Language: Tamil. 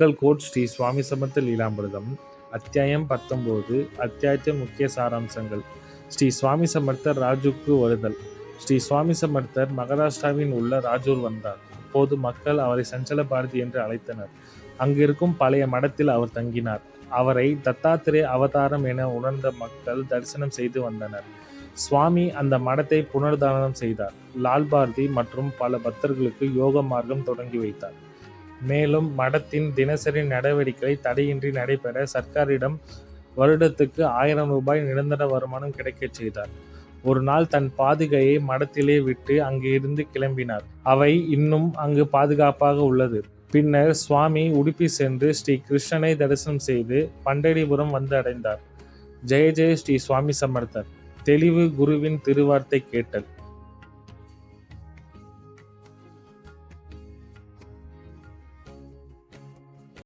அக்கல்கோட் ஸ்ரீ சுவாமி சமர்த்த லீலாமிர்தம் அத்தியாயம் 19 அத்தியாயத்தின் முக்கிய சாராம்சங்கள். ஸ்ரீ சுவாமி சமர்த்தர் ராஜூக்கு வருதல். ஸ்ரீ சுவாமி சமர்த்தர் மகாராஷ்டிராவின் உள்ள ராஜூர் வந்தார். அப்போது மக்கள் அவரை சஞ்சல பாரதி என்று அழைத்தனர். அங்கிருக்கும் பழைய மடத்தில் அவர் தங்கினார். அவரை தத்தாத்திரே அவதாரம் என உணர்ந்த மக்கள் தரிசனம் செய்து வந்தனர். சுவாமி அந்த மடத்தை புனர்தாரணம் செய்தார். லால் பாரதி மற்றும் பல பக்தர்களுக்கு யோக மார்க்கம் தொடங்கி வைத்தார். மேலும் மடத்தின் தினசரி நடவடிக்கை தடையின்றி நடைபெற சர்க்காரிடம் வருடத்துக்கு 1000 ரூபாய் நிரந்தர வருமானம் கிடைக்கச் செய்தார். ஒரு நாள் தன் பாதுகையை மடத்திலே விட்டு அங்கிருந்து கிளம்பினார். அவை இன்னும் அங்கு பாதுகாப்பாக உள்ளது. பின்னர் சுவாமி உடுப்பி சென்று ஸ்ரீ கிருஷ்ணனை தரிசனம் செய்து பண்டரிபுரம் வந்து அடைந்தார். ஜெய ஜெய ஸ்ரீ சுவாமி சமர்த்தர். தெளிவு குருவின் திருவார்த்தை கேட்டல்.